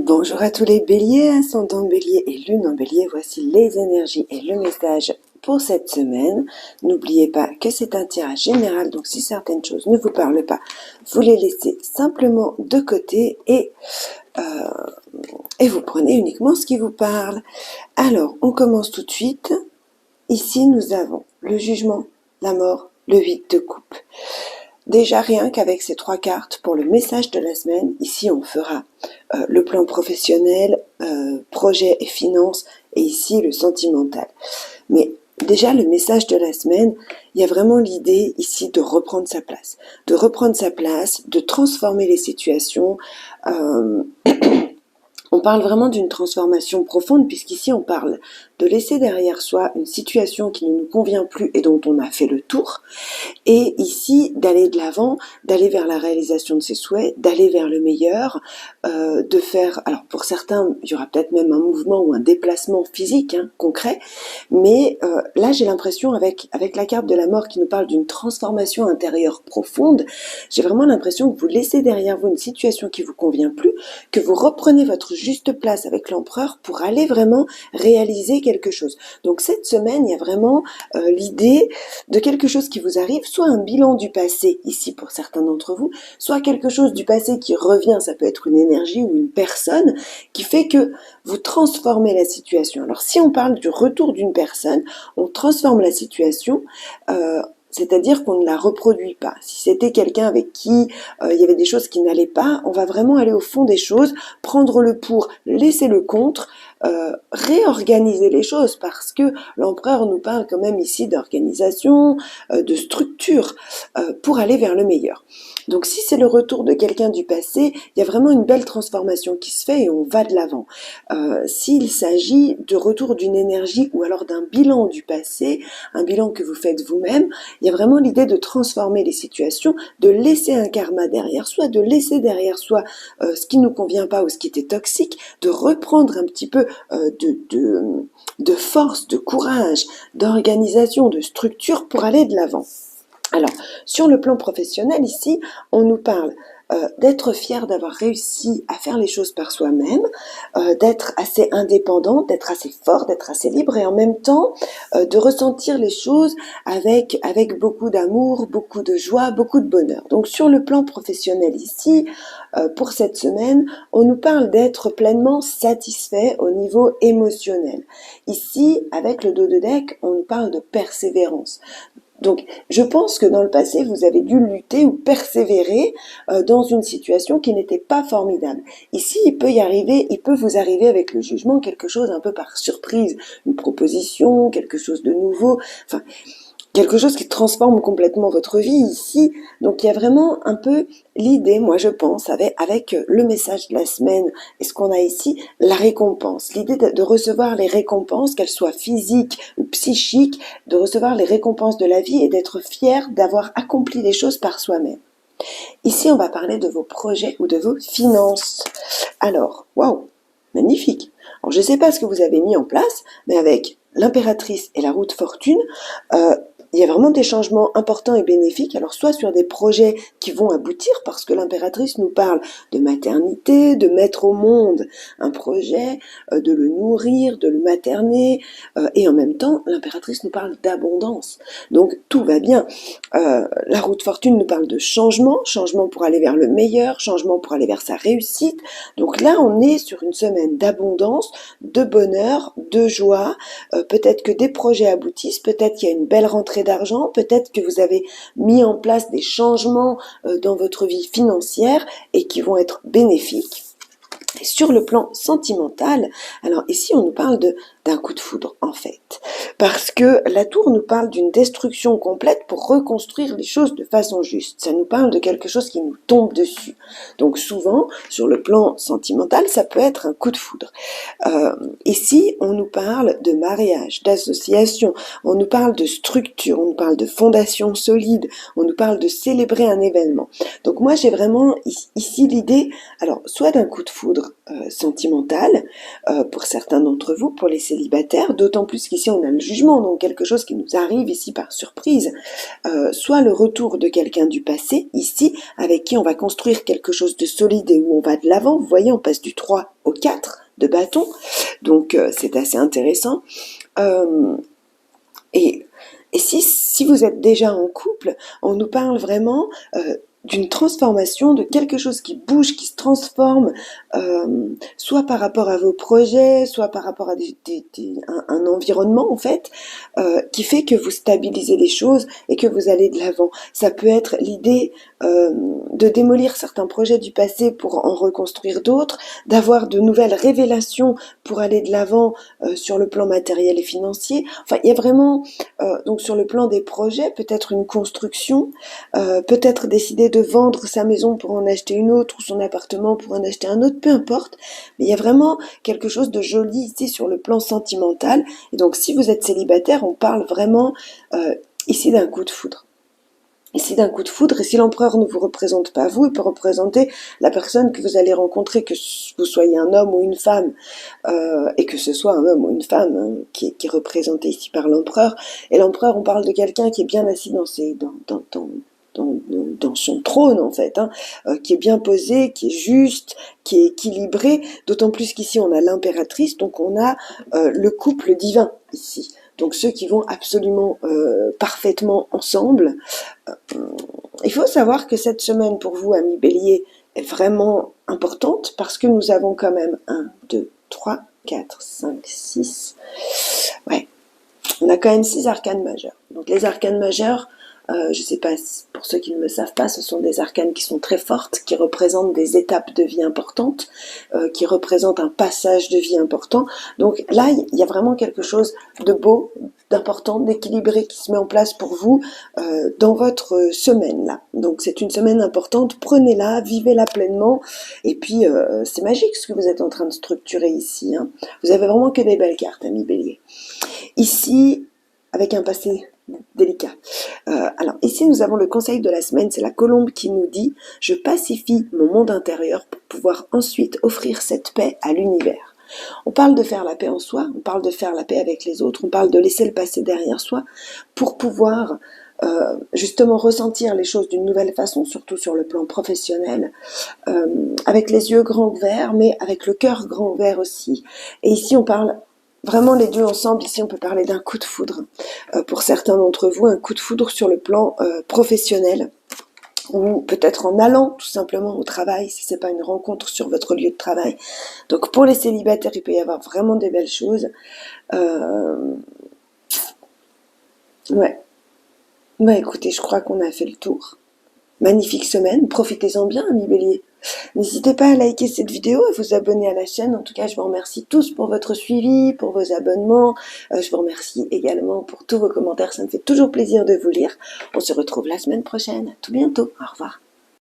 Bonjour à tous les béliers, ascendant bélier et lune en bélier, voici les énergies et le message pour cette semaine. N'oubliez pas que c'est un tirage général, donc si certaines choses ne vous parlent pas, vous les laissez simplement de côté et vous prenez uniquement ce qui vous parle. Alors, on commence tout de suite. Ici, nous avons le jugement, la mort, le 8 de coupe. Déjà, rien qu'avec ces 3 cartes, pour le message de la semaine, ici on fera le plan professionnel, projet et finances, et ici le sentimental. Mais déjà, le message de la semaine, il y a vraiment l'idée ici de reprendre sa place. De reprendre sa place, de transformer les situations. On parle vraiment d'une transformation profonde, puisqu'ici on parle de laisser derrière soi une situation qui ne nous convient plus et dont on a fait le tour, et ici d'aller de l'avant, d'aller vers la réalisation de ses souhaits, d'aller vers le meilleur, de faire, alors pour certains il y aura peut-être même un mouvement ou un déplacement physique, concret, mais là j'ai l'impression avec la carte de la mort qui nous parle d'une transformation intérieure profonde, j'ai vraiment l'impression que vous laissez derrière vous une situation qui vous convient plus, que vous reprenez votre juste place avec l'empereur pour aller vraiment réaliser quelque chose. Donc cette semaine, il y a vraiment l'idée de quelque chose qui vous arrive, soit un bilan du passé, ici pour certains d'entre vous, soit quelque chose du passé qui revient, ça peut être une énergie ou une personne, qui fait que vous transformez la situation. Alors si on parle du retour d'une personne, on transforme la situation, c'est-à-dire qu'on ne la reproduit pas. Si c'était quelqu'un avec qui il y avait des choses qui n'allaient pas, on va vraiment aller au fond des choses, prendre le pour, laisser le contre, réorganiser les choses, parce que l'empereur nous parle quand même ici d'organisation, de structure, pour aller vers le meilleur. Donc si c'est le retour de quelqu'un du passé, il y a vraiment une belle transformation qui se fait et on va de l'avant. S'il s'agit de retour d'une énergie ou alors d'un bilan du passé, un bilan que vous faites vous-même, il y a vraiment l'idée de transformer les situations, de laisser un karma derrière soi, de laisser derrière soi ce qui ne nous convient pas ou ce qui était toxique, de reprendre un petit peu de force, de courage, d'organisation, de structure pour aller de l'avant. Alors, sur le plan professionnel, ici, on nous parle d'être fier d'avoir réussi à faire les choses par soi-même, d'être assez indépendant, d'être assez fort, d'être assez libre et en même temps de ressentir les choses avec beaucoup d'amour, beaucoup de joie, beaucoup de bonheur. Donc sur le plan professionnel ici, pour cette semaine, on nous parle d'être pleinement satisfait au niveau émotionnel. Ici, avec le dos de deck, on nous parle de persévérance. Donc, je pense que dans le passé, vous avez dû lutter ou persévérer dans une situation qui n'était pas formidable. Ici, il peut vous arriver avec le jugement quelque chose un peu par surprise, une proposition, quelque chose de nouveau, enfin, quelque chose qui transforme complètement votre vie ici. Donc, il y a vraiment un peu l'idée, moi je pense, avec le message de la semaine et ce qu'on a ici, la récompense. L'idée de recevoir les récompenses, qu'elles soient physiques ou psychiques, de recevoir les récompenses de la vie et d'être fier d'avoir accompli les choses par soi-même. Ici, on va parler de vos projets ou de vos finances. Alors, waouh, magnifique. Alors, je ne sais pas ce que vous avez mis en place, mais avec l'impératrice et la roue de fortune, il y a vraiment des changements importants et bénéfiques, alors soit sur des projets qui vont aboutir, parce que l'impératrice nous parle de maternité, de mettre au monde un projet, de le nourrir, de le materner, et en même temps, l'impératrice nous parle d'abondance. Donc tout va bien. La roue de fortune nous parle de changement pour aller vers le meilleur, changement pour aller vers sa réussite. Donc là, on est sur une semaine d'abondance, de bonheur, de joie, peut-être que des projets aboutissent, peut-être qu'il y a une belle rentrée d'argent, peut-être que vous avez mis en place des changements dans votre vie financière et qui vont être bénéfiques. Et sur le plan sentimental, alors ici on nous parle d'un coup de foudre en fait, parce que la tour nous parle d'une destruction complète pour reconstruire les choses de façon juste. Ça nous parle de quelque chose qui nous tombe dessus. Donc souvent, sur le plan sentimental, ça peut être un coup de foudre. Ici, on nous parle de mariage, d'association, on nous parle de structure, on nous parle de fondation solide, on nous parle de célébrer un événement. Donc moi j'ai vraiment ici l'idée, alors soit d'un coup de foudre, retour sentimental pour certains d'entre vous, pour les célibataires, d'autant plus qu'ici on a le jugement, donc quelque chose qui nous arrive ici par surprise, soit le retour de quelqu'un du passé, ici, avec qui on va construire quelque chose de solide et où on va de l'avant. Vous voyez, on passe du 3 au 4 de bâton, donc c'est assez intéressant. Et si vous êtes déjà en couple, on nous parle vraiment d'une transformation, de quelque chose qui bouge, qui se transforme, soit par rapport à vos projets, soit par rapport à un environnement en fait, qui fait que vous stabilisez les choses et que vous allez de l'avant. Ça peut être l'idée de démolir certains projets du passé pour en reconstruire d'autres, d'avoir de nouvelles révélations pour aller de l'avant sur le plan matériel et financier. Enfin, il y a vraiment, donc sur le plan des projets, peut-être une construction, peut-être décider de vendre sa maison pour en acheter une autre ou son appartement pour en acheter un autre, peu importe. Mais il y a vraiment quelque chose de joli ici sur le plan sentimental. Et donc si vous êtes célibataire, on parle vraiment ici d'un coup de foudre. Ici d'un coup de foudre, et si l'empereur ne vous représente pas vous, il peut représenter la personne que vous allez rencontrer, que vous soyez un homme ou une femme, et que ce soit un homme ou une femme hein, qui est représenté ici par l'empereur. Et l'empereur, on parle de quelqu'un qui est bien assis dans son trône en fait, hein, qui est bien posé, qui est juste, qui est équilibré, d'autant plus qu'ici on a l'impératrice, donc on a le couple divin ici. Donc ceux qui vont absolument parfaitement ensemble. Il faut savoir que cette semaine pour vous, amis Bélier, est vraiment importante parce que nous avons quand même 1, 2, 3, 4, 5, 6. Ouais, on a quand même 6 arcanes majeurs. Donc les arcanes majeurs, je ne sais pas, pour ceux qui ne le savent pas, ce sont des arcanes qui sont très fortes, qui représentent des étapes de vie importantes, qui représentent un passage de vie important. Donc là, il y a vraiment quelque chose de beau, d'important, d'équilibré qui se met en place pour vous dans votre semaine là. Donc c'est une semaine importante, prenez-la, vivez-la pleinement. Et puis c'est magique ce que vous êtes en train de structurer ici. Hein. Vous avez vraiment que des belles cartes, amis Bélier. Ici, avec un passé délicat. Alors ici nous avons le conseil de la semaine, c'est la colombe qui nous dit « Je pacifie mon monde intérieur pour pouvoir ensuite offrir cette paix à l'univers ». On parle de faire la paix en soi, on parle de faire la paix avec les autres, on parle de laisser le passé derrière soi pour pouvoir justement ressentir les choses d'une nouvelle façon, surtout sur le plan professionnel, avec les yeux grands ouverts, mais avec le cœur grand ouvert aussi. Et ici on parle vraiment les deux ensemble, ici on peut parler d'un coup de foudre. Pour certains d'entre vous, un coup de foudre sur le plan professionnel, ou peut-être en allant tout simplement au travail, si c'est pas une rencontre sur votre lieu de travail. Donc pour les célibataires, il peut y avoir vraiment des belles choses. Ouais, écoutez, je crois qu'on a fait le tour. Magnifique semaine, profitez-en bien, amis Bélier. N'hésitez pas à liker cette vidéo, à vous abonner à la chaîne. En tout cas, je vous remercie tous pour votre suivi, pour vos abonnements. Je vous remercie également pour tous vos commentaires. Ça me fait toujours plaisir de vous lire. On se retrouve la semaine prochaine. À tout bientôt. Au revoir.